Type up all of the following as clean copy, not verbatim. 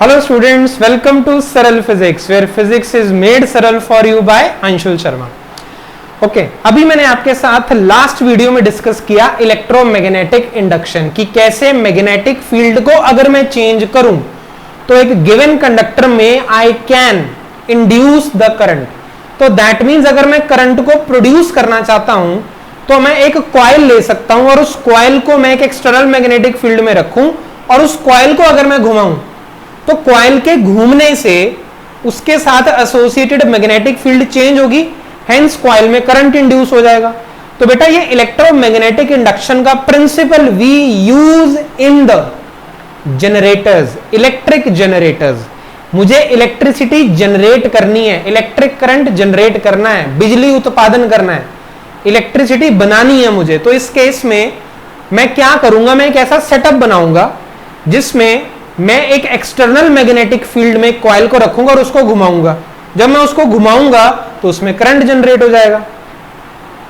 Hello students, welcome to Saral physics where physics is made saral for you by Anshul Sharma. Okay, अभी मैंने आपके साथ last video में डिस्कस किया इलेक्ट्रोमैग्नेटिक इंडक्शन की कैसे मैग्नेटिक फील्ड को अगर मैं चेंज करूं तो एक गिवन कंडक्टर में I can induce the current. तो दैट मीन्स अगर मैं करंट को प्रोड्यूस करना चाहता हूं तो मैं एक कॉइल ले सकता हूं और उस कॉइल को मैं एक एक्सटर्नल मैग्नेटिक फील्ड में रखूं और उस कॉइल को अगर मैं घुमाऊं तो कॉइल के घूमने से उसके साथ एसोसिएटेड मैग्नेटिक फील्ड चेंज होगी, हेंस कॉइल में करंट इंड्यूस हो जाएगा। तो बेटा ये इलेक्ट्रोमैग्नेटिक इंडक्शन का principle we use in the generators, electric generators. मुझे इलेक्ट्रिसिटी जनरेट करनी है, इलेक्ट्रिक करंट जनरेट करना है, बिजली उत्पादन करना है, इलेक्ट्रिसिटी बनानी है मुझे। तो इस केस में मैं क्या करूंगा, मैं एक ऐसा सेटअप बनाऊंगा जिसमें मैं एक एक्सटर्नल मैग्नेटिक फील्ड में कॉइल को रखूंगा और उसको घुमाऊंगा। जब मैं उसको घुमाऊंगा तो उसमें करंट जनरेट हो जाएगा।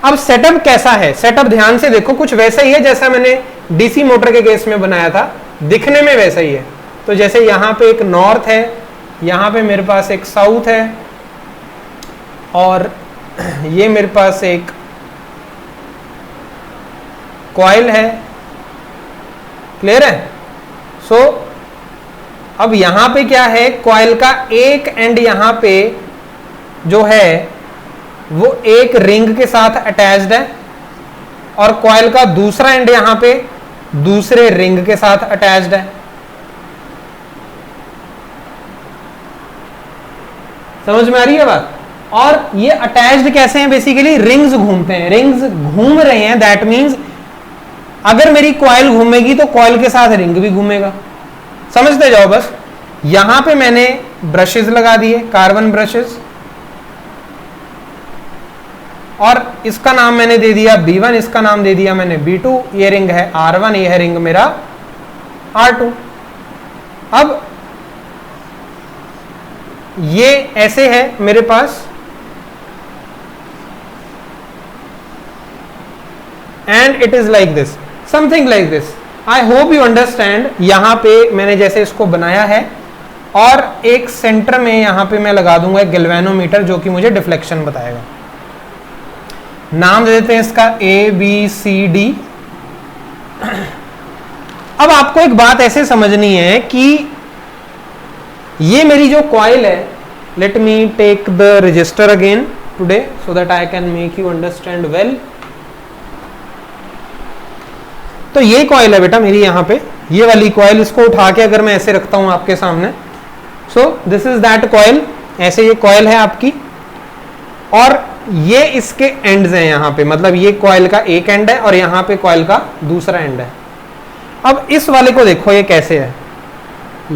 अब सेटअप कैसा है, सेटअप ध्यान से देखो, कुछ वैसा ही है जैसा मैंने डीसी मोटर के केस में बनाया था, दिखने में वैसा ही है। तो जैसे यहां पे एक नॉर्थ है, यहां पे मेरे पास एक साउथ है और ये मेरे पास एक कॉइल है। क्लियर है? सो अब यहां पे क्या है, कॉइल का एक एंड यहां पे जो है वो एक रिंग के साथ अटैच्ड है और कॉइल का दूसरा एंड यहां पे दूसरे रिंग के साथ अटैच्ड है। समझ में आ रही है बात? और ये अटैच्ड कैसे हैं, बेसिकली रिंग्स घूमते हैं, रिंग्स घूम रहे हैं। दैट मींस अगर मेरी कॉइल घूमेगी तो कॉइल के साथ रिंग भी घूमेगा। समझते जाओ बस। यहां पे मैंने ब्रशेस लगा दिए, कार्बन ब्रशेस, और इसका नाम मैंने दे दिया B1, इसका नाम दे दिया मैंने B2। ये रिंग है R1, ये है रिंग मेरा R2। अब ये ऐसे है मेरे पास, and it is like this, something like this. I hope you understand. यहां पे मैंने जैसे इसको बनाया है और एक सेंटर में यहां पे मैं लगा दूंगा एक गैल्वेनोमीटर जो कि मुझे डिफ्लेक्शन बताएगा। नाम दे देते हैं इसका ABCD। अब आपको एक बात ऐसे समझनी है कि ये मेरी जो कॉइल है, let me take the register again today so that I can make you understand well. तो ये कॉइल है बेटा मेरी, यहां पे ये वाली कॉइल, इसको उठा के अगर मैं ऐसे रखता हूं आपके सामने, so this is that coil. ऐसे ये कॉइल है आपकी और ये इसके एंड्स हैं यहां पे, मतलब ये कॉइल का एक एंड है और यहां पे कॉइल का दूसरा एंड है। अब इस वाले को देखो ये कैसे है,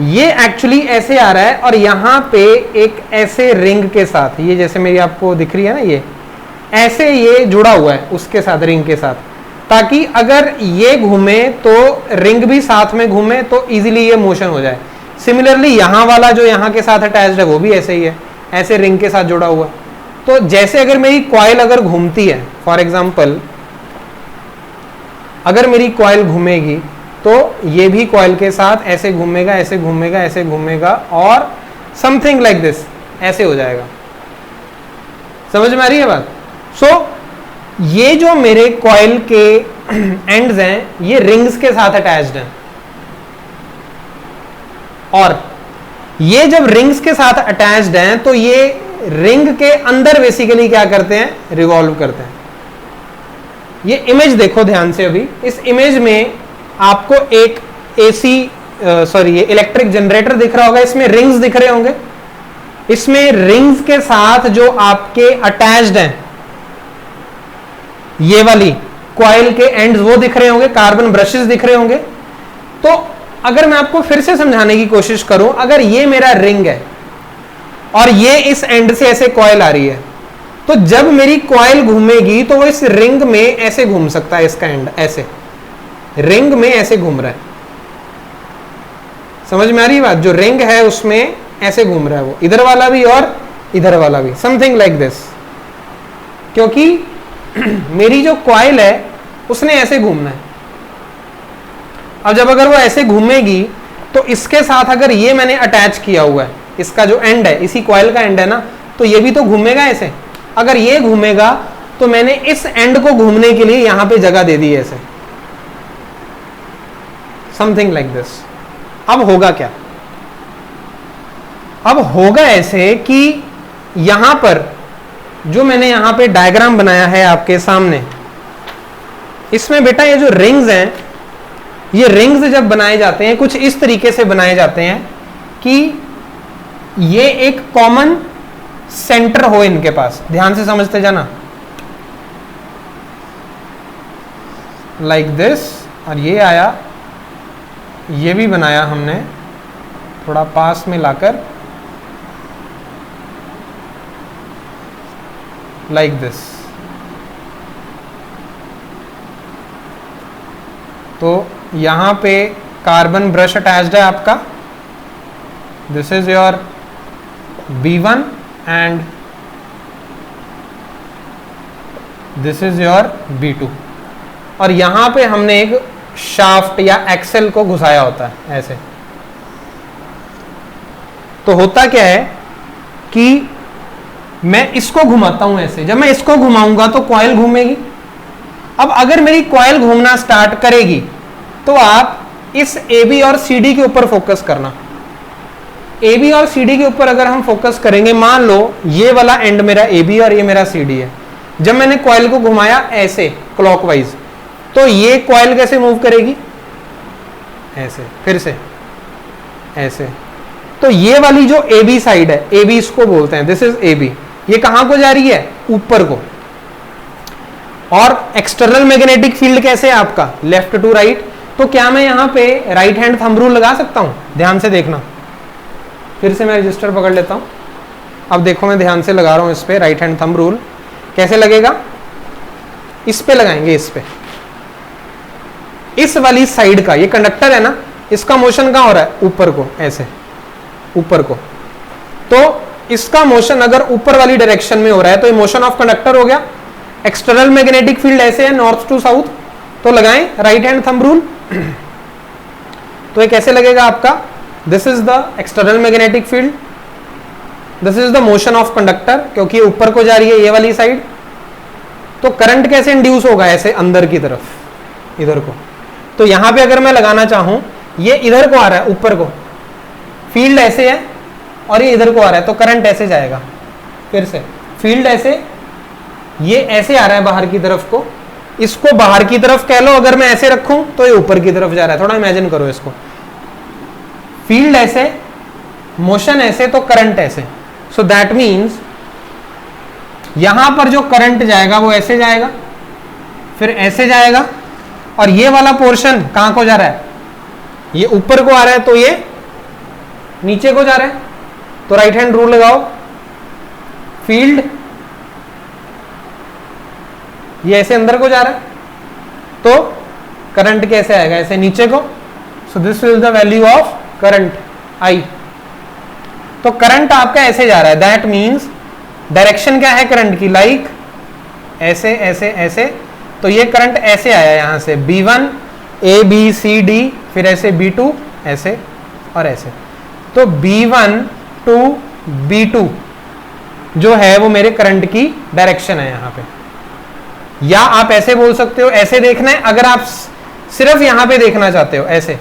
ये एक्चुअली ऐसे आ रहा है और यहां पे एक ऐसे रिंग के साथ, ये जैसे मेरी आपको दिख रही है ना, ये ऐसे ये जुड़ा हुआ है उसके साथ, रिंग के साथ, ताकि अगर ये घूमे तो रिंग भी साथ में घूमे तो इजीली ये मोशन हो जाए। सिमिलरली यहां वाला जो यहां के साथ अटैच्ड है वो भी ऐसे ही है, ऐसे रिंग के साथ जुड़ा हुआ। तो जैसे अगर मेरी कॉइल अगर घूमती है, फॉर एग्जांपल अगर मेरी कॉइल घूमेगी तो ये भी कॉइल के साथ ऐसे घूमेगा, ऐसे घूमेगा, ऐसे घूमेगा और समथिंग लाइक दिस, ऐसे हो जाएगा। समझ में आ रही है बात? सो ये जो मेरे कॉइल के एंड्स हैं ये रिंग्स के साथ अटैच्ड हैं और ये जब रिंग्स के साथ अटैच्ड हैं तो ये रिंग के अंदर बेसिकली क्या करते हैं, रिवॉल्व करते हैं। ये इमेज देखो ध्यान से। अभी इस इमेज में आपको एक ये इलेक्ट्रिक जनरेटर दिख रहा होगा, इसमें रिंग्स दिख रहे होंगे। इसमें रिंग्स के साथ जो आपके अटैच्ड हैं ये वाली कॉइल के एंड्स वो दिख रहे होंगे, कार्बन ब्रशेस दिख रहे होंगे। तो अगर मैं आपको फिर से समझाने की कोशिश करूं, अगर ये मेरा रिंग है और ये इस एंड से ऐसे कॉइल आ रही है, तो जब मेरी कॉइल घूमेगी तो वो इस रिंग में ऐसे घूम सकता है, इसका एंड ऐसे रिंग में ऐसे घूम रहा है। समझ में आ रही है बात? जो रिंग है उसमें ऐसे घूम रहा है वो, इधर वाला भी और इधर वाला भी, समथिंग लाइक दिस। क्योंकि मेरी जो कॉइल है उसने ऐसे घूमना है। अब जब अगर वो ऐसे घूमेगी तो इसके साथ अगर ये मैंने अटैच किया हुआ है, इसका जो एंड है, इसी कॉइल का एंड है ना, तो ये भी तो घूमेगा ऐसे। अगर ये घूमेगा तो मैंने इस एंड को घूमने के लिए यहां पे जगह दे दी है ऐसे, समथिंग लाइक दिस। अब होगा क्या? अब होगा ऐसे कि यहां पर जो मैंने यहां पे डायग्राम बनाया है आपके सामने, इसमें बेटा ये जो रिंग्स हैं, ये रिंग्स जब बनाए जाते हैं कुछ इस तरीके से बनाए जाते हैं कि ये एक कॉमन सेंटर हो इनके पास। ध्यान से समझते जाना, लाइक दिस। और ये आया, ये भी बनाया हमने थोड़ा पास में लाकर, लाइक दिस। तो यहां पे कार्बन ब्रश अटैच्ड है आपका, this is your B1 and this is your B2। और यहां पे हमने एक शाफ्ट या एक्सेल को घुसाया होता है ऐसे। तो होता क्या है कि मैं इसको घुमाता हूं ऐसे, जब मैं इसको घुमाऊंगा तो कॉइल घूमेगी। अब अगर मेरी कॉइल घूमना स्टार्ट करेगी तो आप इस AB और CD के ऊपर फोकस करना। AB और CD के ऊपर अगर हम फोकस करेंगे, मान लो ये वाला एंड मेरा AB और ये मेरा CD है, जब मैंने कॉइल को घुमाया ऐसे क्लॉकवाइज, तो ये कॉइल कैसे मूव करेगी? ऐसे, फिर से ऐसे। तो ये वाली जो AB साइड है, AB इसको बोलते हैं, दिस इज AB, ये कहां को जा रही है? ऊपर को। और एक्सटर्नल मैग्नेटिक फील्ड कैसे है आपका? Left to right. तो क्या मैं यहां पे राइट हैंड थंब रूल लगा सकता हूं? ध्यान से देखना, फिर से मैं रजिस्टर पकड़ लेता हूं। अब देखो मैं ध्यान से लगा रहा हूं इस पे राइट हैंड थंब रूल। कैसे लगेगा? इस पे लगाएंगे, इस पे, इस वाली साइड का, ये कंडक्टर है ना, इसका मोशन कहां हो रहा है? ऊपर को, ऐसे ऊपर को। तो इसका मोशन अगर ऊपर वाली डायरेक्शन में हो रहा है तो ये मोशन ऑफ कंडक्टर हो गया। एक्सटर्नल मैग्नेटिक फील्ड ऐसे है, नॉर्थ टू साउथ, तो लगाएं राइट हैंड थंब रूल। तो ये कैसे लगेगा आपका? This is the external magnetic field, this is the motion of conductor, क्योंकि ये ऊपर को जा रही है ये वाली साइड। तो करंट कैसे इंड्यूस होगा? ऐसे अंदर की तरफ, इधर को। तो यहां पे अगर मैं लगाना चाहूं, ये इधर को आ रहा है, ऊपर को, फील्ड ऐसे है और ये इधर को आ रहा है, तो करंट ऐसे जाएगा। फिर से फील्ड ऐसे, ये ऐसे आ रहा है बाहर की तरफ को, इसको बाहर की तरफ कह लो। अगर मैं ऐसे रखूं तो ये ऊपर की तरफ जा रहा है। थोड़ा इमेजिन करो इसको, फील्ड ऐसे, मोशन ऐसे, तो करंट ऐसे। सो दैट मीन्स यहां पर जो करंट जाएगा वो ऐसे जाएगा, फिर ऐसे जाएगा, और ये वाला पोर्शन कहां को जा रहा है? ये ऊपर को आ रहा है, तो ये नीचे को जा रहा है। तो राइट हैंड रूल लगाओ, फील्ड ये ऐसे अंदर को जा रहा है, तो करंट कैसे आएगा? ऐसे नीचे को। So this is the value of current I। तो करंट आपका ऐसे जा रहा है, दैट मीन्स डायरेक्शन क्या है करंट की? लाइक ऐसे ऐसे ऐसे। तो ये करंट ऐसे आया यहां से, B1 A B C D, फिर ऐसे B2 ऐसे और ऐसे। तो B1 to B2 जो है वो मेरे करंट की डायरेक्शन है यहां पे। या आप ऐसे बोल सकते हो, ऐसे देखना है अगर आप सिर्फ यहां पे देखना चाहते हो ऐसे,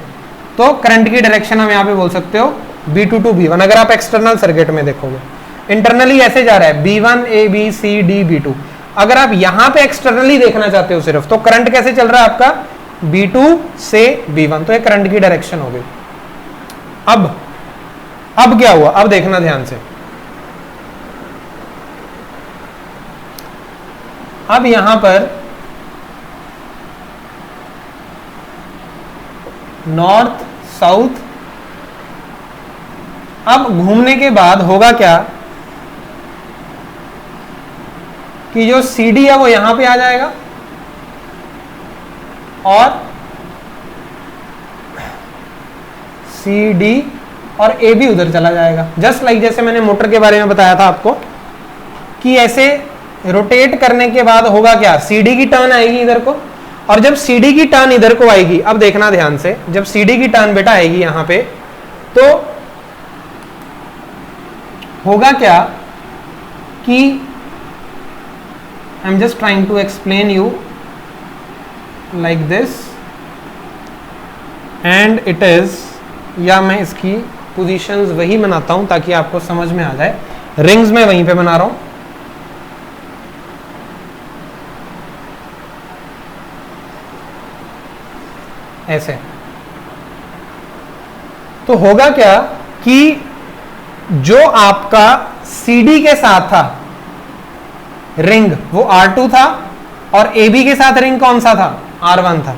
तो करंट की डायरेक्शन हम यहां पे बोल सकते हो B2 to B1। अगर आप एक्सटर्नल सर्किट में देखोगे, इंटरनली ऐसे जा रहा है B1 A B C D B2। अगर आप यहां पे एक्सटर्नली देखना चाहते हो सिर्फ, तो करंट कैसे चल रहा है आपका? B2 से B1। तो ये करंट की डायरेक्शन हो गई। अब क्या हुआ? अब देखना ध्यान से। अब यहां पर नॉर्थ साउथ, अब घूमने के बाद होगा क्या कि जो CD है वो यहां पे आ जाएगा और CD और AB उधर चला जाएगा। जस्ट लाइक जैसे मैंने मोटर के बारे में बताया था आपको कि ऐसे रोटेट करने के बाद होगा क्या? CD की टर्न आएगी इधर को, और जब CD की टर्न इधर को आएगी, अब देखना ध्यान से, जब CD की टर्न बेटा आएगी यहां पे तो होगा क्या कि I am just trying to explain you like this and it is, या मैं इसकी पोजीशंस वही बनाता हूं ताकि आपको समझ में आ जाए। रिंग्स में वहीं पे बना रहा हूं, ऐसे। तो होगा क्या कि जो आपका CD के साथ था रिंग वो R2 था और AB के साथ रिंग कौन सा था, R1 था।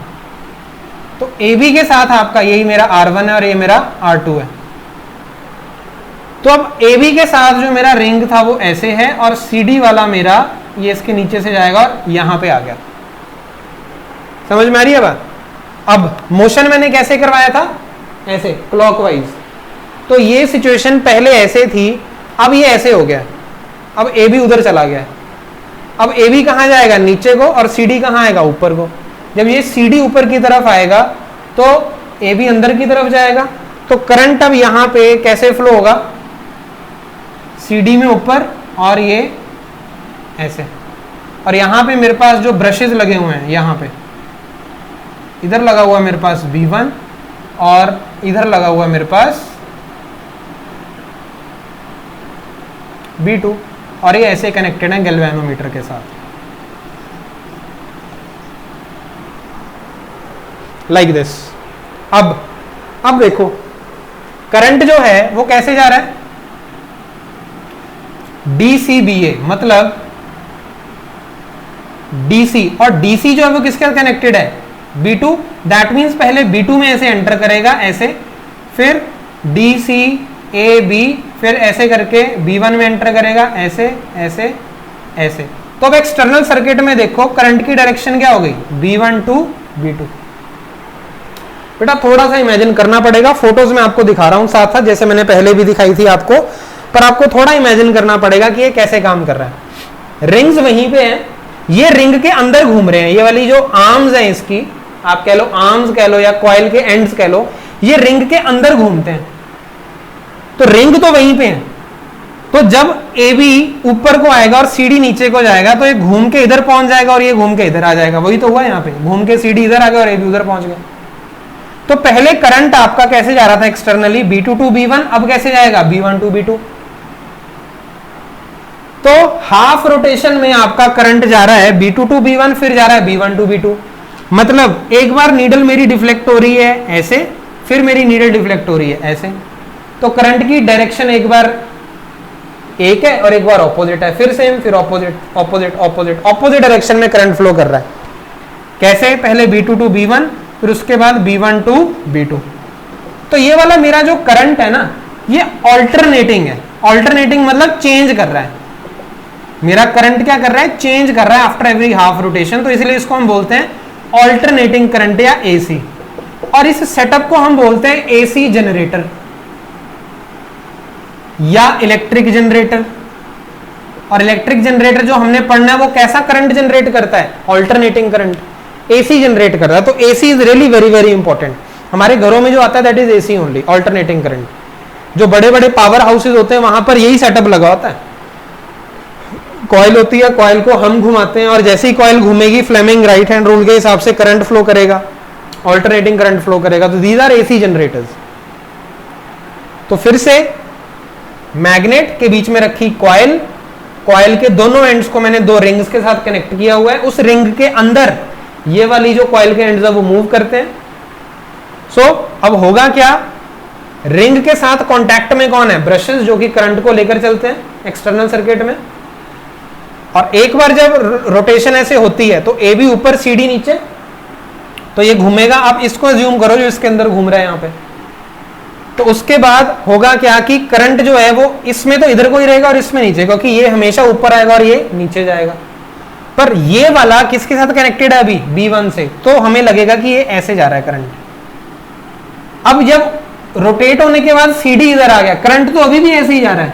तो AB के साथ आपका यही मेरा R1 है और ये मेरा R2 है। तो अब AB के साथ जो मेरा रिंग था वो ऐसे है और CD वाला मेरा ये इसके नीचे से जाएगा और यहां पे आ गया। समझ में आ रही है बात? अब मोशन मैंने कैसे करवाया था, ऐसे क्लॉकवाइज। तो ये सिचुएशन पहले ऐसे थी, अब ये ऐसे हो गया। अब AB उधर चला गया। अब AB कहां जाएगा, नीचे को, और CD कहां आएगा, ऊपर को। जब ये CD ऊपर की तरफ आएगा तो AB अंदर की तरफ जाएगा। तो करंट अब यहां पे कैसे फ्लो होगा, CD में ऊपर और ये ऐसे। और यहां पे मेरे पास जो ब्रशेस लगे हुए हैं, यहां पे इधर लगा हुआ मेरे पास B1 और इधर लगा हुआ मेरे पास B2 और ये ऐसे कनेक्टेड है गैल्वेनोमीटर के साथ, लाइक दिस। अब देखो करंट जो है वो कैसे जा रहा है, DCBA, मतलब DC, और DC जो है वो किसके साथ कनेक्टेड है, B2। दैट मीन्स पहले B2 में ऐसे एंटर करेगा ऐसे, फिर DCAB, फिर ऐसे करके B1 में एंटर करेगा ऐसे ऐसे ऐसे। तो अब एक्सटर्नल सर्किट में देखो करंट की डायरेक्शन क्या हो गई, B1 to B2। बेटा थोड़ा सा इमेजिन करना पड़ेगा, फोटोज में आपको दिखा रहा हूं साथ साथ, जैसे मैंने पहले भी दिखाई थी आपको, पर आपको थोड़ा इमेजिन करना पड़ेगा कि ये कैसे काम कर रहा है। रिंग्स वहीं पे हैं, ये रिंग के अंदर घूम रहे हैं, ये वाली जो आर्म्स हैं इसकी, आप कह लो आर्म्स कह लो या कॉइल के एंड्स कह लो, ये रिंग के अंदर घूमते हैं। तो रिंग तो वहीं पे है। तो जब AB ऊपर को आएगा और CD नीचे को जाएगा तो ये घूम के इधर पहुंच जाएगा और ये घूम के इधर आ जाएगा। वही तो हुआ यहाँ पे, घूम के CD इधर आ गया और AB उधर पहुंच गया। तो पहले करंट आपका कैसे जा रहा था एक्सटर्नली, B2 to B1, अब कैसे जाएगा, B1 to B2। तो हाफ रोटेशन में आपका करंट जा रहा है B2 to B1, फिर जा रहा है B1 to B2। मतलब एक बार नीडल मेरी डिफ्लेक्ट हो रही है ऐसे, फिर मेरी नीडल डिफ्लेक्ट हो रही है ऐसे। तो करंट की डायरेक्शन एक बार एक है और एक बार ऑपोजिट है, फिर सेम, फिर opposite opposite opposite opposite direction में करंट फ्लो कर रहा है। कैसे, पहले B2 to B1, फिर उसके बाद B1 to B2। तो ये वाला मेरा जो करंट है ना, ये ऑल्टरनेटिंग है। ऑल्टरनेटिंग मतलब चेंज कर रहा है। मेरा करंट क्या कर रहा है, चेंज कर रहा है आफ्टर एवरी हाफ रोटेशन। तो इसलिए इसको हम बोलते हैं ऑल्टरनेटिंग करंट या AC। और इस सेटअप को हम बोलते हैं AC जनरेटर या इलेक्ट्रिक जनरेटर। और इलेक्ट्रिक जनरेटर जो हमने पढ़ना है वो कैसा करंट जनरेट करता है, ऑल्टरनेटिंग करंट, AC जनरेट कर रहा है। तो AC is really very very important. हमारे घरों में जो आता है that is AC only, alternating current. जो बड़े बड़े पावर हाउसेज होते हैं वहां पर यही सेटअप लगा होता है। कॉइल होती है, कॉइल को हम घुमाते हैं और जैसे ही कॉइल घूमेगी फ्लेमिंग राइट हैंड रूल के हिसाब से करंट फ्लो करेगा, ऑल्टरनेटिंग करंट फ्लो करेगा। तो दीज आर AC जनरेटर्स। तो फिर से मैग्नेट के बीच में रखी कॉइल, कॉइल के दोनों एंड्स को मैंने दो रिंग्स के साथ कनेक्ट किया हुआ है। उस रिंग के अंदर ये वाली जो कॉइल के एंड्स है वो मूव करते हैं। सो अब होगा क्या, रिंग के साथ कांटेक्ट में कौन है, ब्रशेस, जो कि करंट को लेकर चलते हैं एक्सटर्नल सर्किट में। और एक बार जब रोटेशन ऐसे होती है तो AB ऊपर CD नीचे, तो ये घूमेगा। आप इसको अज्यूम करो जो इसके अंदर घूम रहा है यहाँ पे। तो उसके बाद होगा क्या कि करंट जो है वो इसमें तो इधर को ही रहेगा और इसमें नीचे, क्योंकि ये हमेशा ऊपर आएगा और ये नीचे जाएगा। पर ये वाला किसके साथ कनेक्टेड है अभी, B1 से। तो हमें लगेगा कि ये ऐसे जा रहा है करंट। अब जब रोटेट होने के बाद CD इधर आ गया, करंट तो अभी भी ऐसे ही जा रहा है,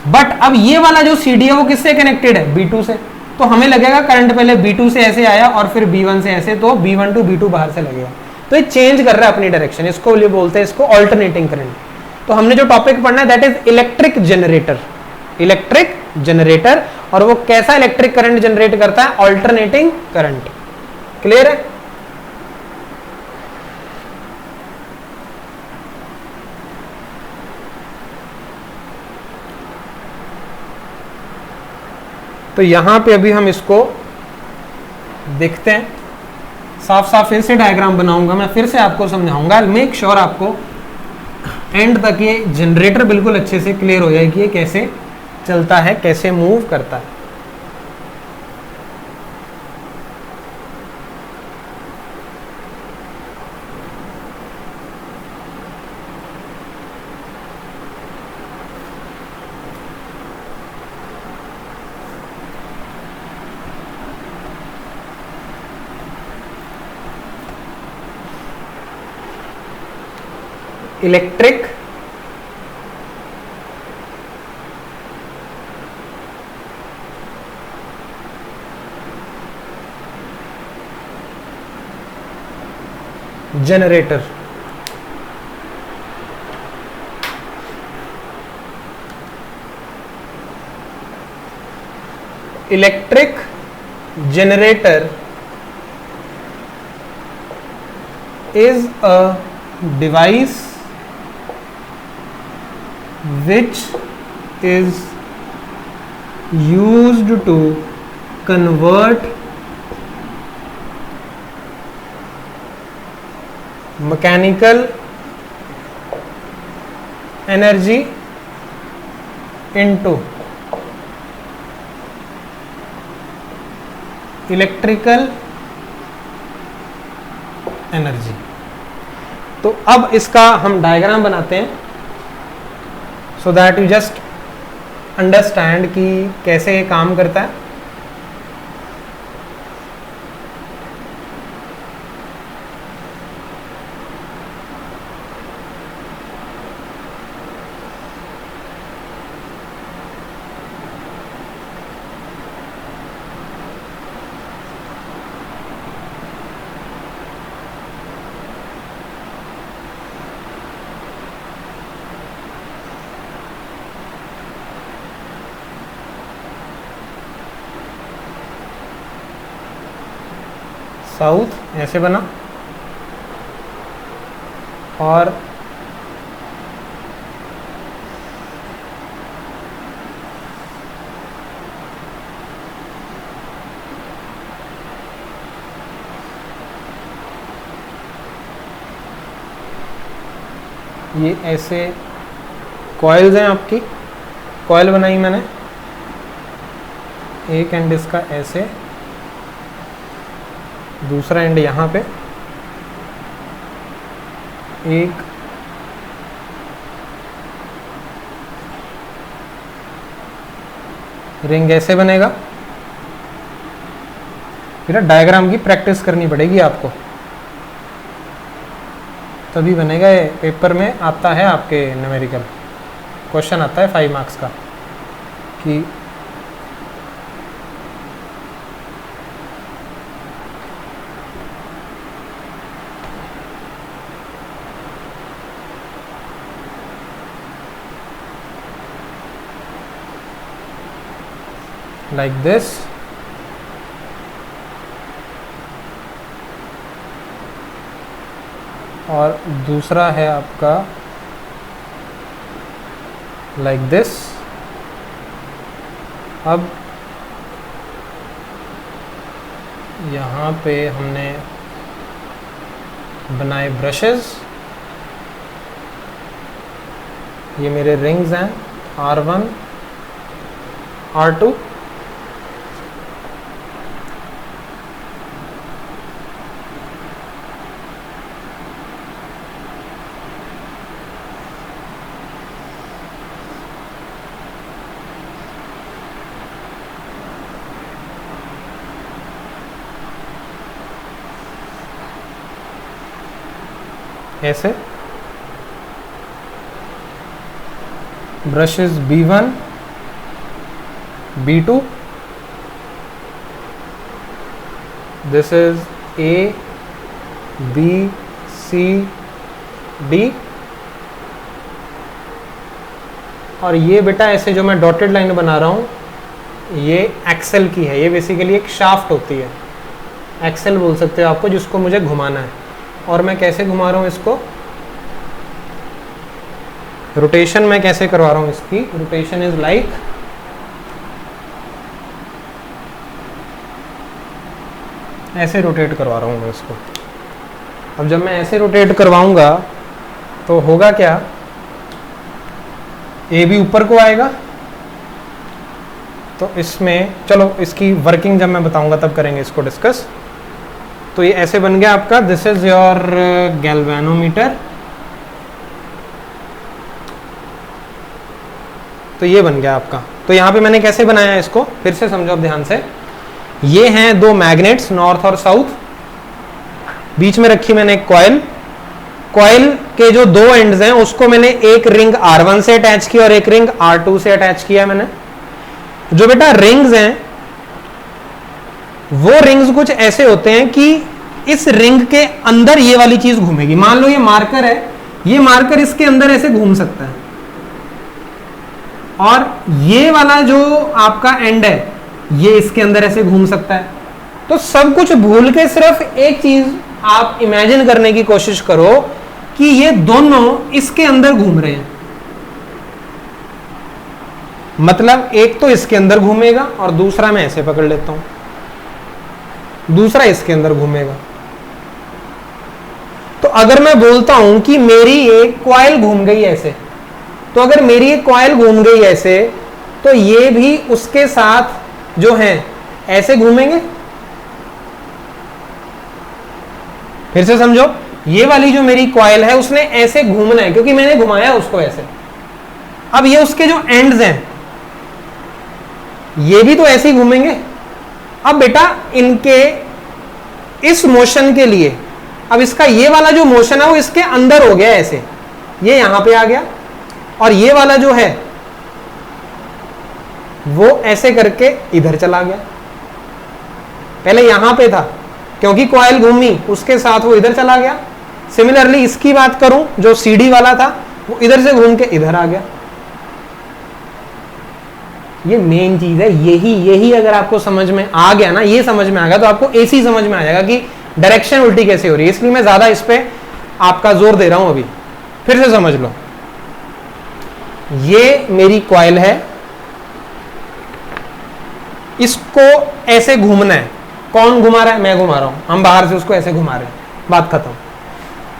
बट अब ये वाला जो CD है वो किससे कनेक्टेड है, B2 से। तो हमें लगेगा करंट पहले B2 से ऐसे आया और फिर B1 से ऐसे, तो B1 to B2 बाहर से लगेगा। तो ये चेंज कर रहा है अपनी डायरेक्शन, इसको लिए बोलते हैं इसको ऑल्टरनेटिंग करंट। तो हमने जो टॉपिक पढ़ना है that is electric generator, electric generator, और वो कैसा इलेक्ट्रिक करंट जनरेट करता है, ऑल्टरनेटिंग करंट। क्लियर है? तो यहां पे अभी हम इसको देखते हैं, साफ साफ फिर से डायग्राम बनाऊंगा मैं, फिर से आपको समझाऊंगा, मेक श्योर आपको एंड तक ये जनरेटर बिल्कुल अच्छे से क्लियर हो जाए कि ये कैसे चलता है, कैसे मूव करता है। Electric generator, electric generator is a device which is used to convert mechanical energy into electrical energy. तो अब इसका हम डायग्राम बनाते हैं so that you just understand कि कैसे ये काम करता है। साउथ ऐसे बना और ये ऐसे कॉइल्स हैं, आपकी कॉइल बनाई मैंने, एक एंड इसका ऐसे, दूसरा एंड यहाँ पे, एक रिंग ऐसे बनेगा। फिर डायग्राम की प्रैक्टिस करनी पड़ेगी आपको, तभी बनेगा। ये पेपर में आता है, आपके न्यूमेरिकल क्वेश्चन आता है 5 मार्क्स का कि like this, और दूसरा है आपका like this। अब यहाँ पे हमने बनाए ब्रशेस, ये मेरे रिंग्स हैं R1 R2, ऐसे brushes B1 B2, this is A B C D, और ये बेटा ऐसे जो मैं डॉटेड लाइन बना रहा हूँ ये एक्सेल की है, ये बेसिकली एक शाफ्ट होती है, एक्सेल बोल सकते हो आपको, जिसको मुझे घुमाना है। और मैं कैसे घुमा रहा हूँ इसको, रोटेशन मैं कैसे करवा रहा हूँ इसकी, रोटेशन इज लाइक ऐसे रोटेट करवा रहा हूँ मैं इसको। अब जब मैं ऐसे रोटेट करवाऊंगा तो होगा क्या, ए भी ऊपर को आएगा। तो इसमें चलो इसकी वर्किंग जब मैं बताऊंगा तब करेंगे इसको डिस्कस। तो ये ऐसे बन गया आपका, दिस इज योर गैल्वेनोमीटर। तो ये बन गया आपका। तो यहाँ पे मैंने कैसे बनाया इसको, फिर से समझो अब ध्यान से। ये हैं दो मैग्नेट्स, नॉर्थ और साउथ, बीच में रखी मैंने एक कॉइल। कॉइल के जो दो एंड्स हैं उसको मैंने एक रिंग R1 से अटैच किया और एक रिंग R2 से अटैच किया मैंने। जो बेटा रिंग्स हैं वो रिंग्स कुछ ऐसे होते हैं कि इस रिंग के अंदर ये वाली चीज घूमेगी। मान लो ये मार्कर है, ये मार्कर इसके अंदर ऐसे घूम सकता है, और ये वाला जो आपका एंड है ये इसके अंदर ऐसे घूम सकता है। तो सब कुछ भूल के सिर्फ एक चीज आप इमेजिन करने की कोशिश करो कि ये दोनों इसके अंदर घूम रहे हैं। मतलब एक तो इसके अंदर घूमेगा और दूसरा मैं ऐसे पकड़ लेता हूं, दूसरा इसके अंदर घूमेगा। तो अगर मैं बोलता हूं कि मेरी एक कॉइल घूम गई ऐसे, तो अगर मेरी एक कॉइल घूम गई ऐसे तो ये भी उसके साथ जो है ऐसे घूमेंगे। फिर से समझो, ये वाली जो मेरी कॉइल है उसने ऐसे घूमना है क्योंकि मैंने घुमाया उसको ऐसे। अब ये उसके जो एंड्स हैं ये भी तो ऐसे ही घूमेंगे। अब बेटा इनके इस मोशन के लिए, अब इसका ये वाला जो मोशन है वो इसके अंदर हो गया ऐसे, ये यहां पे आ गया, और ये वाला जो है वो ऐसे करके इधर चला गया। पहले यहां पे था क्योंकि कॉइल घूमी, उसके साथ वो इधर चला गया। सिमिलरली इसकी बात करूं, जो सीडी वाला था वो इधर से घूम के इधर आ गया। ये मेन चीज है, यही अगर आपको समझ में आ गया ना, ये समझ में आ गया तो आपको एसी समझ में आ जाएगा कि डायरेक्शन उल्टी कैसे हो रही है। इसलिए मैं ज्यादा इस पे आपका जोर दे रहा हूं अभी। फिर से समझ लो, ये मेरी कॉइल है, इसको ऐसे घूमना है। कौन घुमा रहा है? मैं घुमा रहा हूं, हम बाहर से उसको ऐसे घुमा रहे हैं, बात खत्म।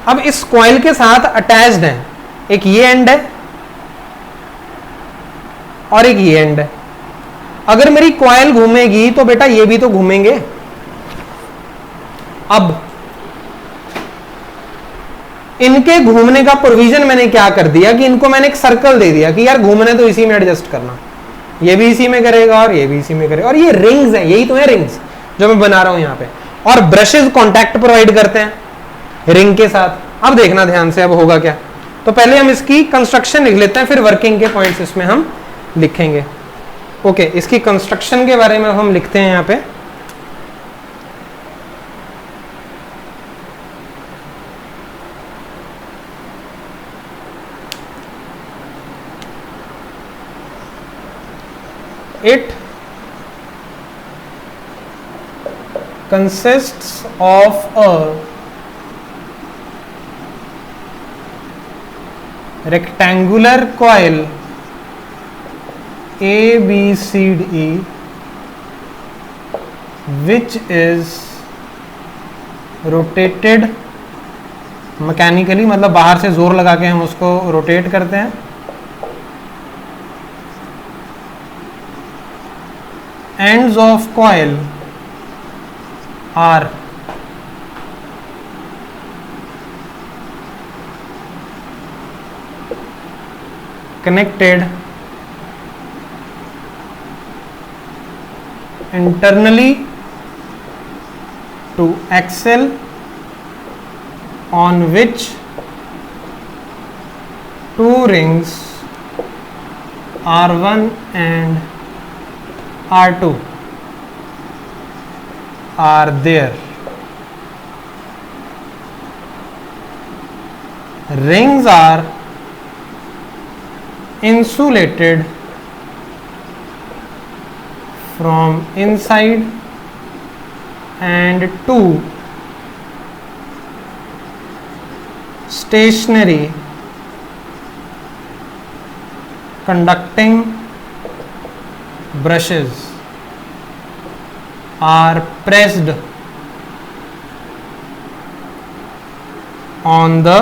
अब इस कॉइल के साथ अटैच्ड है एक ये एंड है और एक ये एंड है। अगर मेरी कॉइल घूमेगी तो बेटा ये भी तो घूमेंगे। अब इनके घूमने का प्रोविजन मैंने क्या कर दिया कि इनको मैंने एक सर्कल दे दिया कि यार घूमने तो इसी में एडजस्ट करना, ये भी इसी में करेगा और ये भी इसी में करेगा। और ये रिंग्स हैं, यही तो है रिंग्स जो मैं बना रहा हूं यहां पे। और ब्रशेस कॉन्टैक्ट प्रोवाइड करते हैं रिंग के साथ। अब देखना ध्यान से, अब होगा क्या। तो पहले हम इसकी कंस्ट्रक्शन लिख लेते हैं, फिर वर्किंग के पॉइंट्स इसमें हम लिखेंगे। ओके, इसकी कंस्ट्रक्शन के बारे में हम लिखते हैं यहां पे। It consists of a rectangular coil ABCD which is rotated mechanically, मतलब बाहर से जोर लगा के हम उसको रोटेट करते हैं। Ends of coil are connected internally to axle on which two rings R1 and R2 are there। rings are insulated from inside and two stationary conducting brushes are pressed on the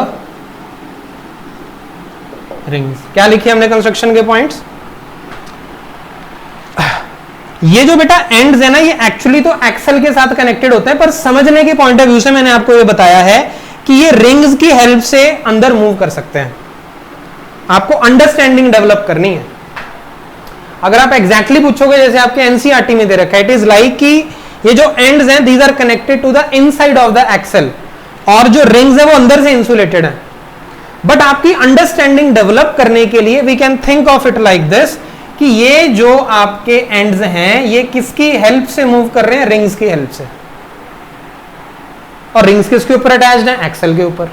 rings. क्या लिखे हमने construction के points? ये जो बेटा ends है ना, ये एक्चुअली तो एक्सल के साथ कनेक्टेड होते हैं, पर समझने के पॉइंट ऑफ व्यू से मैंने आपको ये बताया है कि ये रिंग्स की हेल्प से अंदर मूव कर सकते हैं. आपको अंडरस्टैंडिंग डेवलप करनी है. अगर आप एग्जैक्टली पूछोगे जैसे आपके एनसीईआरटी में दे रखा है, इट इज लाइक कि ये जो एंड्स हैं these are connected to the inside of the axle, और जो रिंग्स है वो अंदर से इंसुलेटेड है. बट आपकी अंडरस्टैंडिंग डेवलप करने के लिए we can think of it like this कि ये जो आपके एंड्स हैं ये किसकी हेल्प से मूव कर रहे हैं? रिंग्स की हेल्प से. और रिंग्स किसके ऊपर अटैच्ड है? एक्सल के ऊपर.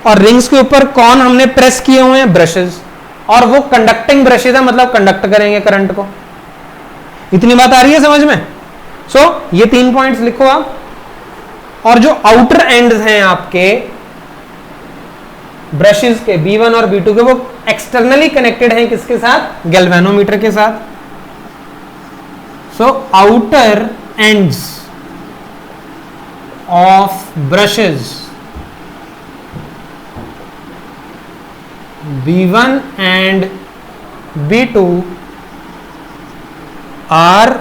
और रिंग्स के ऊपर कौन हमने प्रेस किए हुए हैं? ब्रशेस. और वो कंडक्टिंग ब्रशेस है, मतलब कंडक्ट करेंगे करंट को. इतनी बात आ रही है समझ में? सो ये 3 पॉइंट्स लिखो आप. और जो आउटर एंड्स हैं आपके ब्रशेस के B1 और B2 के, वो एक्सटर्नली कनेक्टेड हैं किसके साथ? गैल्वेनोमीटर के साथ. So outer ends of brushes B1 and B2 are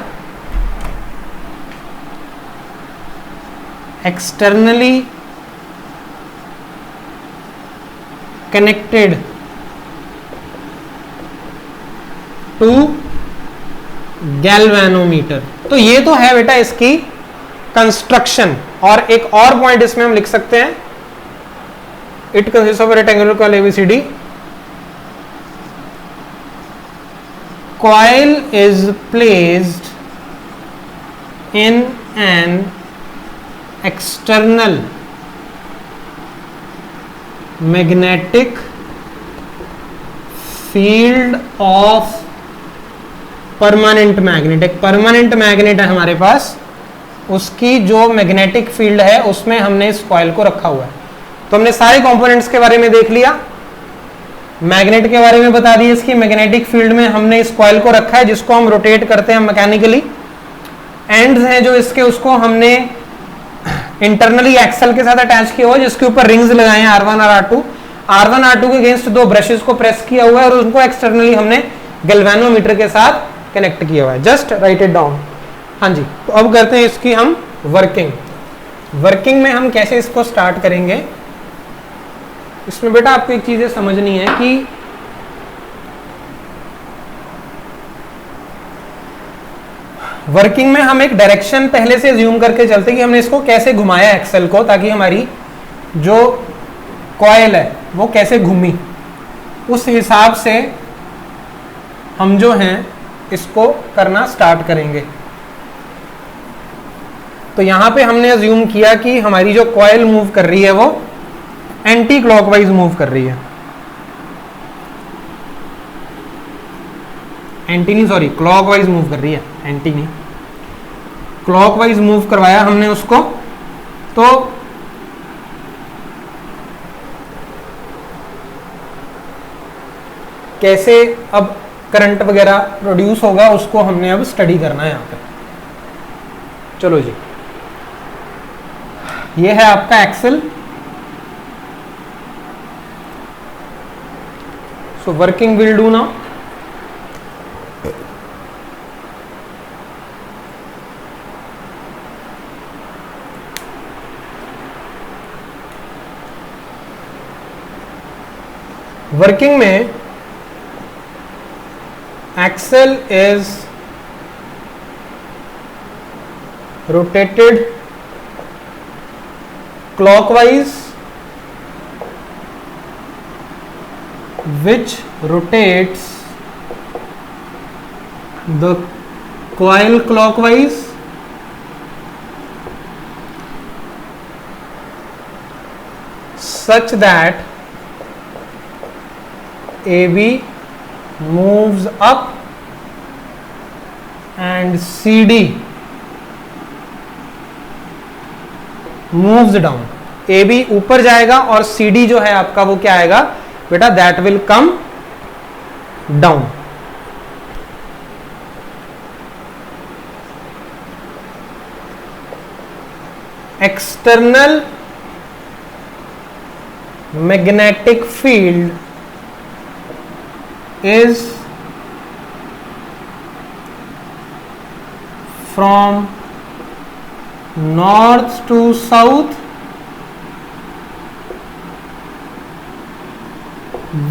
externally connected to galvanometer. तो ये तो है बेटा इसकी कंस्ट्रक्शन. और एक और पॉइंट इसमें हम लिख सकते हैं, it consist of rectangular coil ABCD. Coil is placed in an external magnetic field of permanent magnet. एक परमानेंट मैग्नेट है हमारे पास, उसकी जो मैग्नेटिक फील्ड है उसमें हमने इस कॉइल को रखा हुआ है. तो हमने सारे कंपोनेंट्स के बारे में देख लिया, मैग्नेट के बारे में बता दिया, इसकी मैग्नेटिक फील्ड में हमने इस कॉइल को रखा है जिसको हम रोटेट करते हैं मैकेनिकली. एंड्स हैं जो इसके, उसको हमने इंटरनली एक्सल के साथ अटैच किया हुआ है जिसके ऊपर रिंग्स लगाए हैं R1 और R2. R1 R2 के अगेंस्ट 2 ब्रशेस को प्रेस किया हुआ है और उनको एक्सटर्नली हमने गैल्वेनोमीटर के साथ कनेक्ट किया हुआ है. Just right it down. हाँ जी, तो अब करते हैं इसकी हम वर्किंग. वर्किंग में हम कैसे इसको स्टार्ट करेंगे, इसमें बेटा आपको एक चीजें समझनी है कि वर्किंग में हम एक डायरेक्शन पहले से ज्यूम करके चलते कि हमने इसको कैसे घुमाया एक्सेल को, ताकि हमारी जो कॉइल है वो कैसे घूमी, उस हिसाब से हम जो हैं इसको करना स्टार्ट करेंगे. तो यहां पे हमने ज्यूम किया कि हमारी जो कॉइल मूव कर रही है वो एंटी क्लॉकवाइज मूव कर रही है. एंटी नहीं, सॉरी, क्लॉकवाइज मूव कर रही है, एंटी नहीं, क्लॉकवाइज मूव करवाया हमने उसको. तो कैसे अब करंट वगैरह प्रोड्यूस होगा उसको हमने अब स्टडी करना है यहां पे. चलो जी, ये है आपका Excel. So working will do now. Working में axle is rotated clockwise, which rotates the coil clockwise such that AB moves up and CD moves down. AB ऊपर जाएगा और CD जो है आपका वो क्या आएगा बेटा, that will come down. External magnetic field is from north to south,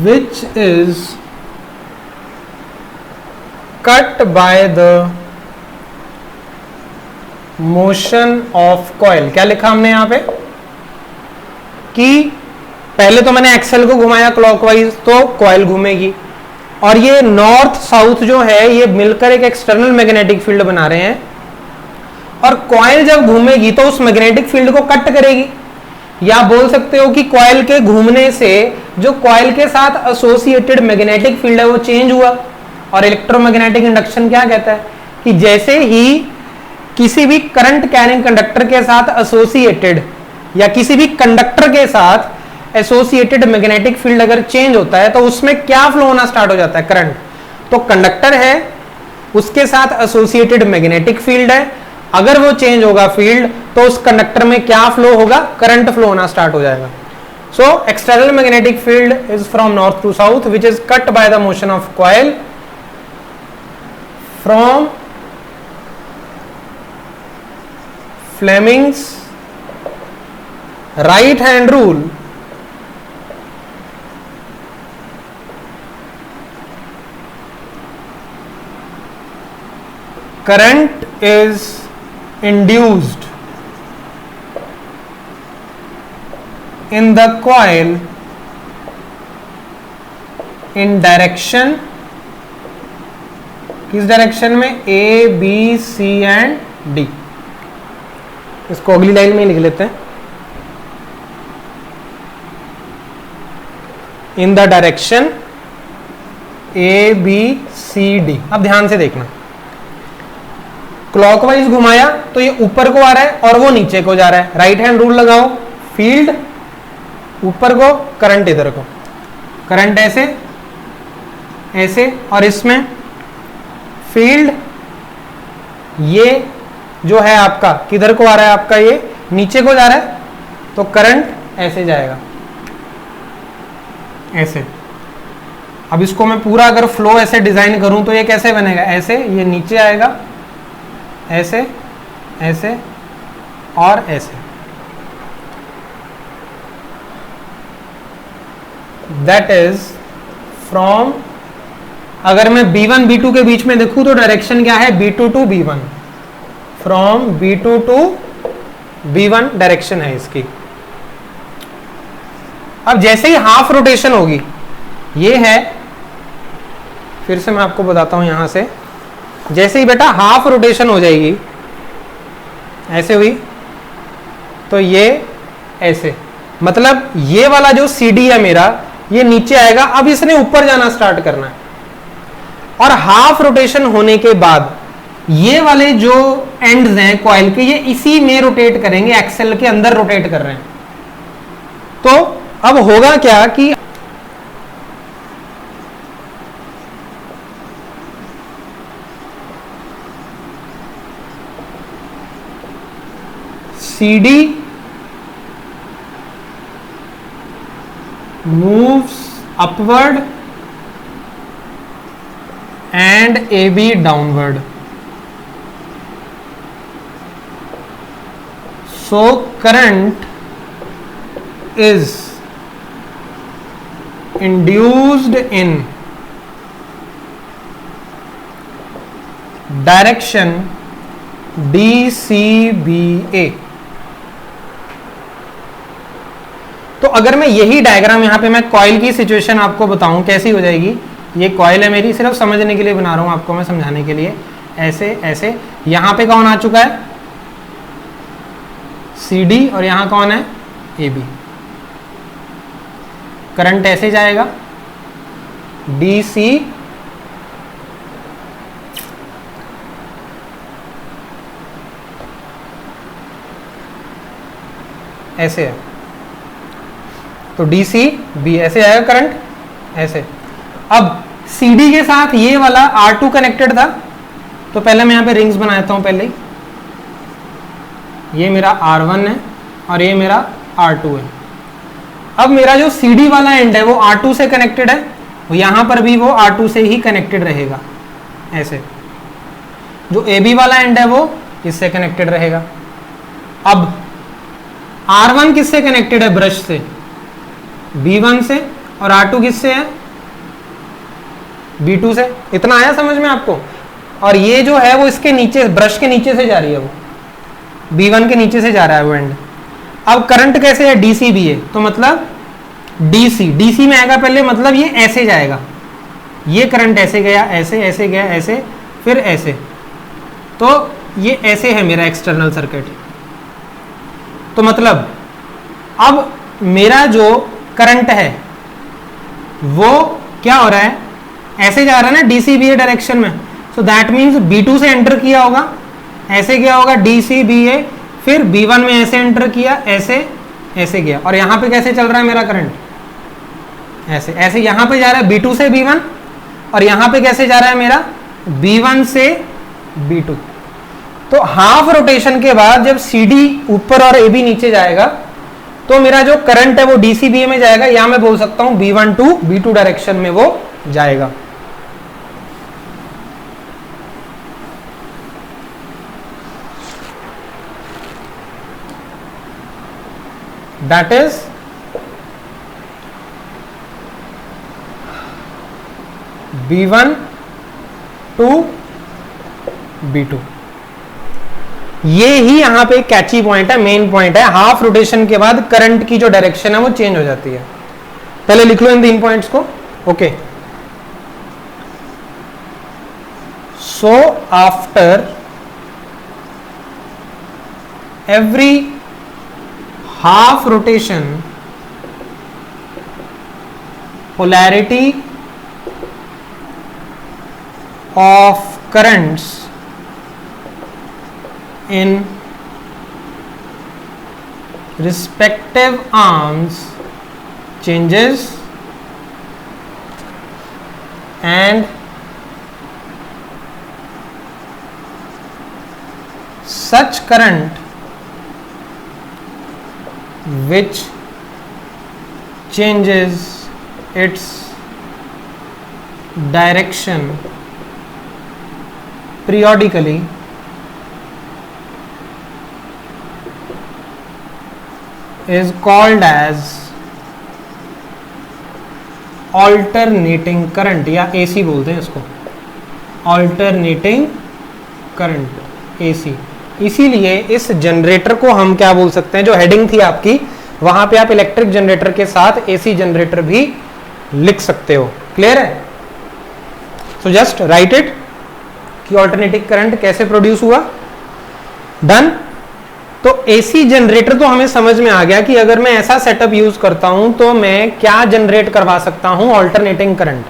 which is cut by the motion of coil. क्या लिखा हमने यहां पे कि पहले तो मैंने एक्सेल को घुमाया क्लॉकवाइज तो कॉइल घूमेगी, और ये नॉर्थ साउथ जो है ये मिलकर एक एक्सटर्नल मैग्नेटिक फील्ड बना रहे हैं, और कॉइल जब घूमेगी तो उस मैग्नेटिक फील्ड को कट करेगी. या बोल सकते हो कि कॉइल के घूमने से जो कॉइल के साथ एसोसिएटेड मैग्नेटिक फील्ड है वो चेंज हुआ. और इलेक्ट्रोमैग्नेटिक इंडक्शन क्या कहता है कि जैसे ही किसी भी करंट कैरिंग कंडक्टर के साथ एसोसिएटेड या किसी भी कंडक्टर के साथ एसोसिएटेड मैग्नेटिक फील्ड अगर चेंज होता है तो उसमें क्या फ्लो होना स्टार्ट हो जाता है, करंट. तो कंडक्टर है, उसके साथ एसोसिएटेड मैग्नेटिक फील्ड है, अगर वो चेंज होगा फील्ड तो उस कंडक्टर में क्या फ्लो होगा, करंट फ्लो होना स्टार्ट हो जाएगा. So external magnetic field is from north to south which is cut by the motion of coil from Fleming's right hand rule current is induced in the coil in direction, किस direction में, A, B, C and D. इसको अगली line में लिख लेते हैं, in the direction A B C D. अब ध्यान से देखना, क्लॉकवाइज घुमाया तो ये ऊपर को आ रहा है और वो नीचे को जा रहा है. राइट हैंड रूल लगाओ, फील्ड ऊपर को, करंट इधर को, करंट ऐसे ऐसे, और इसमें फील्ड ये जो है आपका किधर को आ रहा है, आपका ये नीचे को जा रहा है, तो करंट ऐसे जाएगा ऐसे. अब इसको मैं पूरा अगर फ्लो ऐसे डिजाइन करूं तो ये कैसे बनेगा, ऐसे, ये नीचे आएगा ऐसे ऐसे और ऐसे. दैट इज फ्रॉम, अगर मैं B1 B2 के बीच में देखूं तो डायरेक्शन क्या है, B2 to B1, from B2 to B1 direction है इसकी. अब जैसे ही हाफ रोटेशन होगी, ये है, फिर से मैं आपको बताता हूं यहां से, जैसे ही बेटा हाफ रोटेशन हो जाएगी, ऐसे हुई तो ये ऐसे, मतलब ये वाला जो CD है मेरा ये नीचे आएगा. अब इसने ऊपर जाना स्टार्ट करना है, और हाफ रोटेशन होने के बाद ये वाले जो एंड्स हैं कॉइल के, ये इसी में रोटेट करेंगे, एक्सेल के अंदर रोटेट कर रहे हैं. तो अब होगा क्या कि CD moves upward and AB downward. So current is induced in direction DCBA. तो अगर मैं यही डायग्राम यहां पे मैं कॉइल की सिचुएशन आपको बताऊं कैसी हो जाएगी, ये कॉइल है मेरी, सिर्फ समझने के लिए बना रहा हूं आपको मैं, समझाने के लिए. ऐसे ऐसे, यहां पे कौन आ चुका है, CD, और यहां कौन है, AB. करंट ऐसे जाएगा DC ऐसे है, तो DC B ऐसे आएगा करंट, ऐसे। अब CD के साथ ये वाला R2 कनेक्टेड था, तो पहले मैं यहाँ पे रिंग्स बना देता हूँ पहले ही। ये मेरा R1 है और ये मेरा R2 है। अब मेरा जो CD वाला एंड है वो R2 से कनेक्टेड है, यहाँ पर भी वो R2 से ही कनेक्टेड रहेगा ऐसे। जो AB वाला एंड है वो इससे कनेक्टेड रहेगा। अब R1 किससे कनेक्टेड है? ब्रश से, B1 से, और R2 किससे है? B2 से। इतना आया समझ में आपको? और ये जो है वो इसके नीचे, ब्रश के नीचे से जा रही है, वो B1 के नीचे से जा रहा है वो एंड। अब करंट कैसे है? DC भी है, तो मतलब DC में आएगा पहले, मतलब ये ऐसे जाएगा, ये करंट ऐसे गया, ऐसे, ऐसे गया, ऐसे, फिर ऐसे, तो ये ऐसे है मेरा एक्सटर्नल सर्किट। तो मतलब अब मेरा जो करंट है वो क्या हो रहा है? ऐसे जा रहा है ना DCBA डायरेक्शन में, सो दैट मीन्स B2 से एंटर किया होगा, ऐसे गया होगा DCBA, फिर B1 में ऐसे एंटर किया, ऐसे, ऐसे गया, और यहाँ पे कैसे चल रहा है मेरा करंट? ऐसे, ऐसे यहाँ पे जा रहा है B2 से B1, और यहाँ पे कैसे जा रहा है मेरा? B1 से B2। तो हाफ रोटेशन के बाद जब CD ऊपर और AB नीचे जाएगा, तो मेरा जो करंट है वो DCBA में जाएगा, या मैं बोल सकता हूं B1 टू B2 डायरेक्शन में वो जाएगा। That is B1 to B2। ये ही यहां पे कैची पॉइंट है, मेन पॉइंट है। हाफ रोटेशन के बाद करंट की जो डायरेक्शन है वो चेंज हो जाती है। पहले लिख लो इन 3 पॉइंट्स को। Okay, so after every half rotation polarity of currents in respective arms changes and such current which changes its direction periodically is called as alternating current, या AC बोलते हैं इसको, alternating current, AC। इसीलिए इस generator को हम क्या बोल सकते हैं, जो हेडिंग थी आपकी वहां पे आप इलेक्ट्रिक जनरेटर के साथ AC जनरेटर भी लिख सकते हो। क्लियर है? सो जस्ट राइट इट कि ऑल्टरनेटिंग करंट कैसे प्रोड्यूस हुआ। डन। तो AC जनरेटर तो हमें समझ में आ गया कि अगर मैं ऐसा सेटअप यूज करता हूं तो मैं क्या जनरेट करवा सकता हूं, ऑल्टरनेटिंग करंट।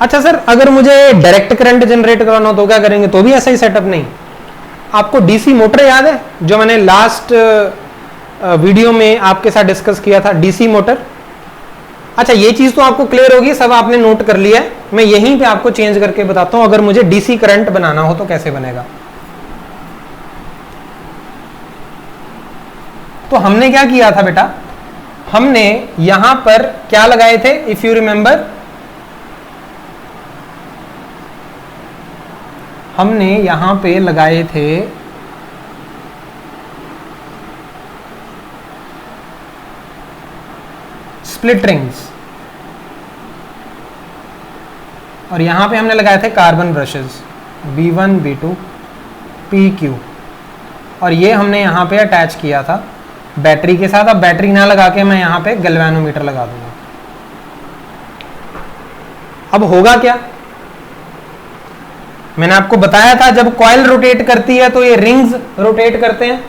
अच्छा सर, अगर मुझे डायरेक्ट करंट जनरेट करवाना हो तो क्या करेंगे? तो भी ऐसा ही सेटअप नहीं। आपको DC मोटर याद है जो मैंने लास्ट वीडियो में आपके साथ डिस्कस किया था, DC मोटर। अच्छा, ये चीज तो आपको क्लियर होगी, सब आपने नोट कर लिया है। मैं यहीं पे आपको चेंज करके बताता हूं, अगर मुझे DC करंट बनाना हो तो कैसे बनेगा। तो हमने क्या किया था बेटा, हमने यहां पर क्या लगाए थे, इफ यू रिमेंबर, हमने यहां पे लगाए थे स्प्लिट रिंग्स, और यहां पे हमने लगाए थे carbon brushes B1 B2 PQ, और ये हमने यहां पे अटैच किया था बैटरी के साथ। अब बैटरी ना लगा के मैं यहां पे गैल्वेनोमीटर लगा दूंगा। अब होगा क्या, मैंने आपको बताया था जब कॉइल रोटेट करती है तो ये रिंग्स रोटेट करते हैं,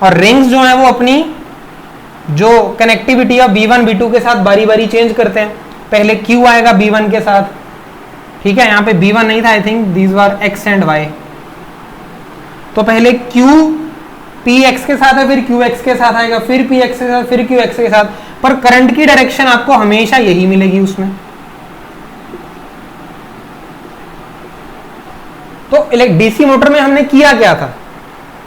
और रिंग्स जो है वो अपनी जो कनेक्टिविटी है B1 B2 के साथ बारी बारी चेंज करते हैं। पहले Q आएगा B1 के साथ, ठीक है, यहाँ पे B1 नहीं था, I think these were X and Y, तो पहले Q PX के साथ है, फिर QX के साथ आएगा, फिर PX के साथ, फिर QX के साथ, पर करंट की डायरेक्शन आपको हमेशा यही मिलेगी उसमें। तो डीसी मोटर में हमने किया क्या था,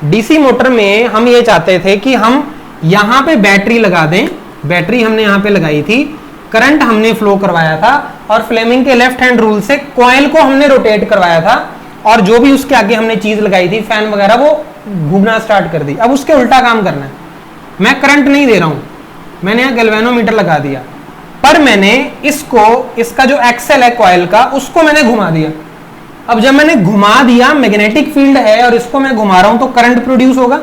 डीसी मोटर में हम ये चाहते थे कि हम यहां पे बैटरी लगा दें, बैटरी हमने यहां पे लगाई थी, करंट हमने फ्लो करवाया था, और फ्लेमिंग के लेफ्ट हैंड रूल से कॉइल को हमने रोटेट करवाया था, और जो भी उसके आगे हमने चीज लगाई थी फैन वगैरह वो घूमना स्टार्ट कर दी। अब उसके उल्टा काम करना है, मैं करंट नहीं दे रहा हूं, मैंने यहां गैल्वेनोमीटर लगा दिया, पर मैंने इसको, इसका जो एक्सेल है कॉइल का, उसको मैंने घुमा दिया। अब जब मैंने घुमा दिया, मैग्नेटिक फील्ड है और इसको मैं घुमा रहा हूं, तो करंट प्रोड्यूस होगा।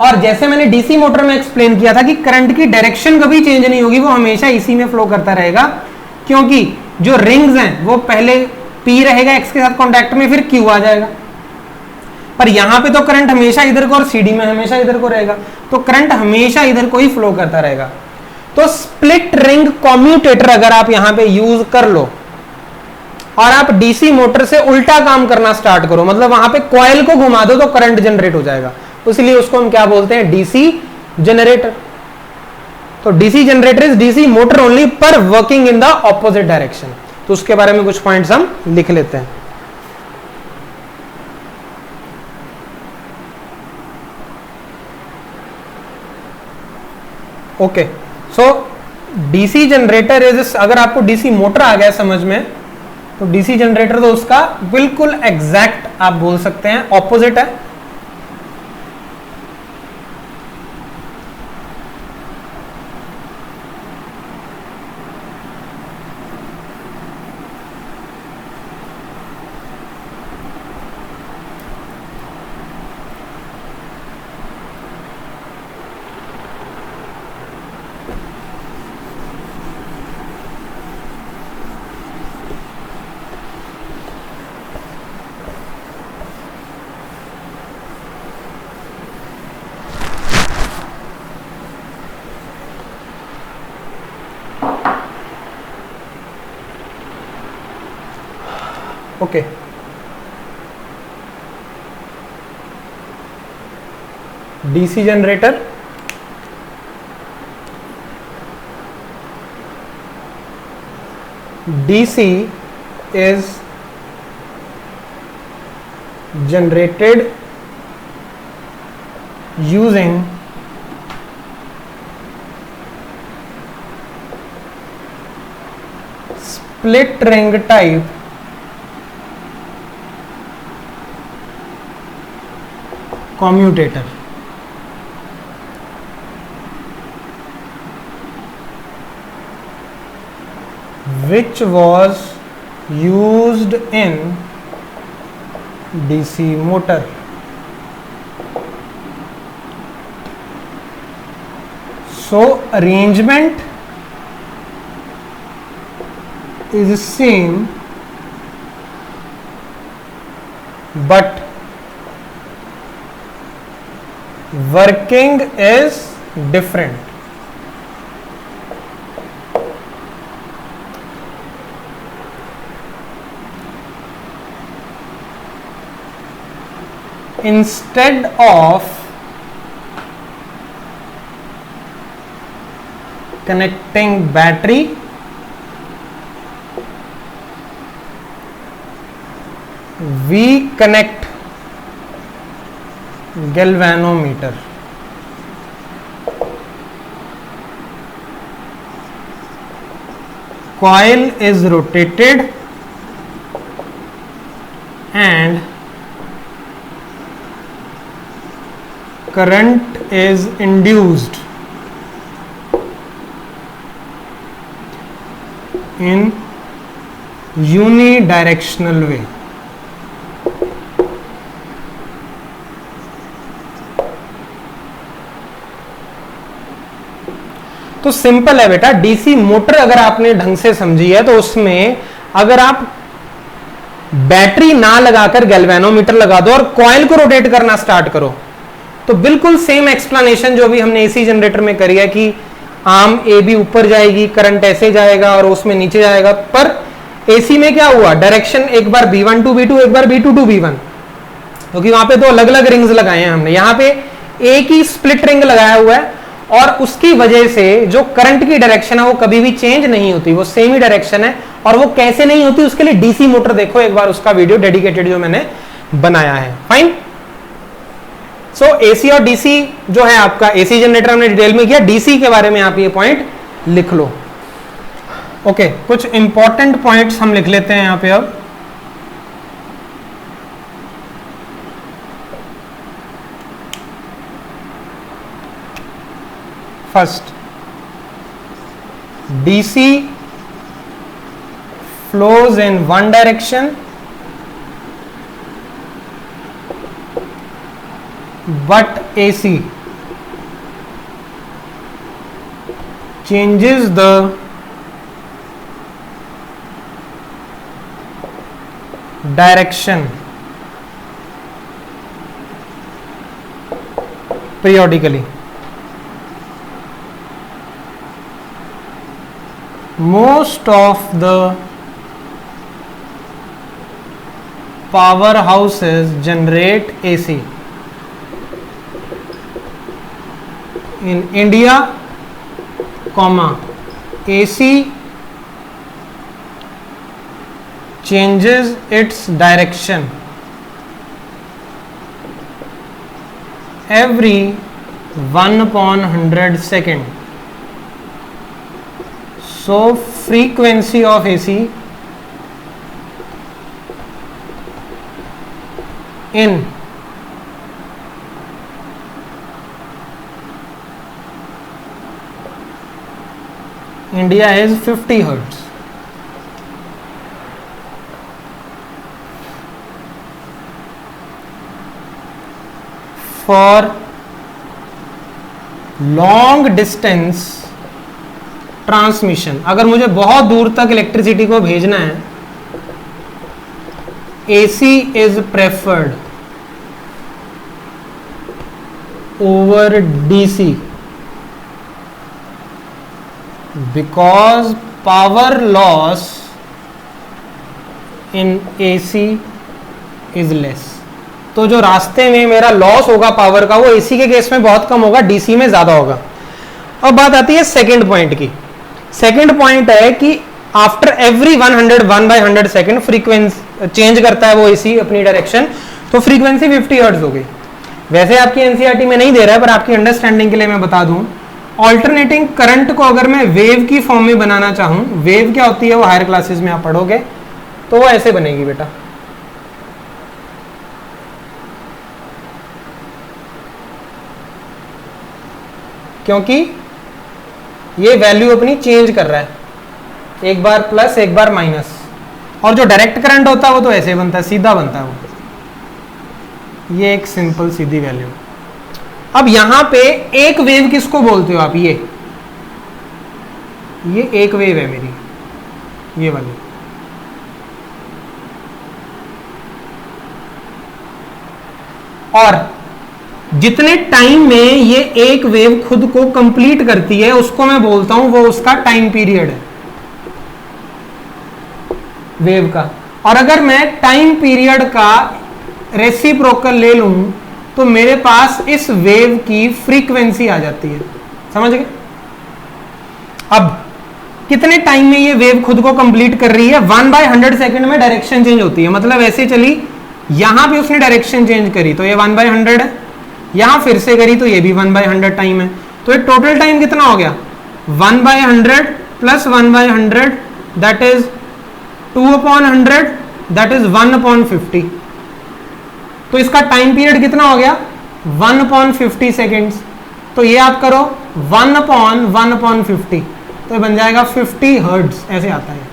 और जैसे मैंने डीसी मोटर में एक्सप्लेन किया था कि करंट की डायरेक्शन कभी चेंज नहीं होगी, वो हमेशा इसी में फ्लो करता रहेगा, क्योंकि जो रिंग्स हैं वो पहले P रहेगा X के साथ कॉन्टैक्ट में, फिर Q आ जाएगा, पर यहां पे तो करंट हमेशा इधर को और CD में हमेशा इधर को रहेगा, तो करंट हमेशा इधर को ही फ्लो करता रहेगा। तो स्प्लिट रिंग कॉम्यूटेटर अगर आप यहां पे यूज कर लो और आप डीसी मोटर से उल्टा काम करना स्टार्ट करो, मतलब वहां पे कॉइल को घुमा दो तो करंट जनरेट हो जाएगा, इसलिए उसको हम क्या बोलते हैं, डीसी जनरेटर। तो DC generator is DC motor only पर working in the opposite direction. तो उसके बारे में कुछ पॉइंट्स हम लिख लेते हैं। Okay, so DC generator is, अगर आपको डीसी मोटर आ गया समझ में, तो डीसी जनरेटर तो उसका बिल्कुल एग्जैक्ट आप बोल सकते हैं ऑपोजिट है। Okay, DC generator DC is generated using split ring type commutator, which was used in DC motor. So arrangement is same, but working is different. Instead of connecting battery, we connect galvanometer. Coil is rotated and current is induced in unidirectional way. तो simple है बेटा, DC motor अगर आपने ढंग से समझी है तो उसमें अगर आप बैटरी ना लगाकर गैल्वेनोमीटर लगा दो और कॉइल को रोटेट करना स्टार्ट करो, तो बिल्कुल सेम एक्सप्लेनेशन जो भी हमने एसी जनरेटर में करी है कि आर्म ए बी ऊपर जाएगी, करंट ऐसे जाएगा और उसमें नीचे जाएगा। पर एसी में क्या हुआ, डायरेक्शन एक बार B1 टू B2, एक बार B2 टू B1, क्योंकि वहां पे दो अलग अलग रिंग्स लगाए हैं हमने, यहाँ पे एक ही स्प्लिट रिंग लगाया हुआ है और उसकी वजह से जो करंट की डायरेक्शन है वो कभी भी चेंज नहीं होती, वो सेम ही डायरेक्शन है। और वो कैसे नहीं होती, उसके लिए डीसी मोटर देखो एक बार, उसका वीडियो डेडिकेटेड जो मैंने बनाया है। फाइन। सो एसी और डीसी जो है आपका, एसी जनरेटर हमने डिटेल में किया, डीसी के बारे में आप ये पॉइंट लिख लो। ओके, कुछ इंपॉर्टेंट पॉइंट्स हम लिख लेते हैं यहां पे अब। First, DC flows in one direction but AC changes the direction periodically. Most of the powerhouses generate AC. In India, AC changes its direction every 1/100 second. So frequency of AC in India is 50 hertz. For long distance transmission, अगर मुझे बहुत दूर तक electricity को भेजना है, AC is preferred over DC because power loss in AC is less. तो जो रास्ते में मेरा लॉस होगा पावर का, वो AC के केस में बहुत कम होगा, DC में ज्यादा होगा। अब बात आती है सेकंड पॉइंट की। सेकंड पॉइंट है कि after every 1/100 second frequency change करता है वो एसी अपनी डायरेक्शन, तो फ्रीक्वेंसी 50 हर्ट्ज हो गई। वैसे आपकी एनसीईआरटी में नहीं दे रहा है, पर आपकी अंडरस्टैंडिंग के लिए मैं बता दूं, ऑल्टरनेटिंग करंट को अगर मैं वेव की फॉर्म में बनाना चाहूं, वेव क्या होती है वो हायर क्लासेस में आप पढ़ोगे, तो वो ऐसे बनेगी बेटा। क्योंकि ये वैल्यू अपनी चेंज कर रहा है, एक बार प्लस एक बार माइनस, और जो डायरेक्ट करंट होता है वो तो ऐसे बनता है, सीधा बनता है वो। ये एक सिंपल सीधी वैल्यू। अब यहां पे एक वेव किसको बोलते हो आप, ये एक वेव है मेरी, ये वाली। और जितने टाइम में ये एक वेव खुद को कंप्लीट करती है उसको मैं बोलता हूं वो उसका टाइम पीरियड है वेव का। और अगर मैं टाइम पीरियड का रेसिप्रोकल ले लूं तो मेरे पास इस वेव की फ्रीक्वेंसी आ जाती है, समझ गए। अब कितने टाइम में ये वेव खुद को कंप्लीट कर रही है, 1/100 सेकंड में डायरेक्शन चेंज होती है, मतलब ऐसे चली, यहां पे उसने डायरेक्शन चेंज करी तो ये 1/100 है, यहां फिर से करी तो ये भी 1/100 टाइम है, तो ये टोटल टाइम कितना हो गया, 1/100 plus 1/100 that is 2/100 that is 1/50। तो इसका टाइम पीरियड कितना हो गया 1/50 सेकेंड्स। तो ये आप करो 1/1/50, तो ये बन जाएगा 50 हर्ट्ज, ऐसे आता है।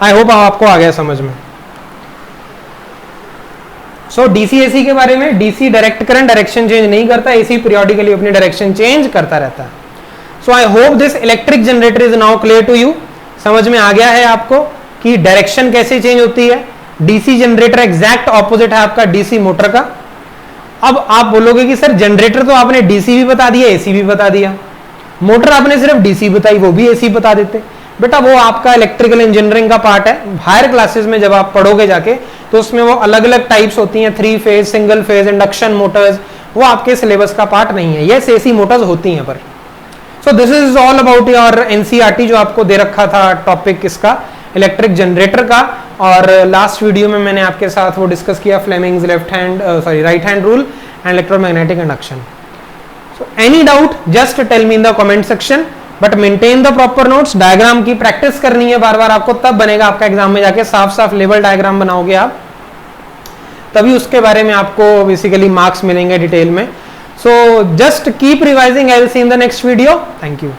आई होप आपको आ गया समझ में। सो डीसी एसी के बारे में, DC direct current direction change नहीं करता, एसी पीरियोडिकली अपनी डायरेक्शन चेंज करता रहता है। So I hope this electric generator is now clear to you. समझ में आ गया है आपको कि डायरेक्शन कैसे चेंज होती है। डीसी जनरेटर एग्जैक्ट ऑपोजिट है आपका डीसी मोटर का। अब आप बोलोगे कि सर जनरेटर तो आपने डीसी भी बता दिया, एसी भी बता दिया, मोटर आपने सिर्फ डीसी बताई, वो भी एसी बता देते। बेटा वो आपका इलेक्ट्रिकल इंजीनियरिंग का पार्ट है, हायर क्लासेस में जब आप पढ़ोगे जाके तो उसमें वो अलग अलग टाइप्स होती हैं, 3 phase, single phase, induction Motors, वो आपके सिलेबस का पार्ट नहीं है। यस, एसी मोटर्स होती हैं पर। So this is all about your NCERT जो आपको दे रखा था टॉपिक इसका, इलेक्ट्रिक जनरेटर का। और लास्ट वीडियो में मैंने आपके साथ वो डिस्कस किया Fleming's right hand rule and electromagnetic induction. So any doubt just tell me in the comment section, but maintain the proper notes. Diagram की प्रैक्टिस करनी है बार बार आपको, तब बनेगा आपका एग्जाम में जाके साफ साफ लेवल डायग्राम बनाओगे आप, तभी उसके बारे में आपको बेसिकली मार्क्स मिलेंगे डिटेल में। So just keep revising, I will see in the next video. Thank you.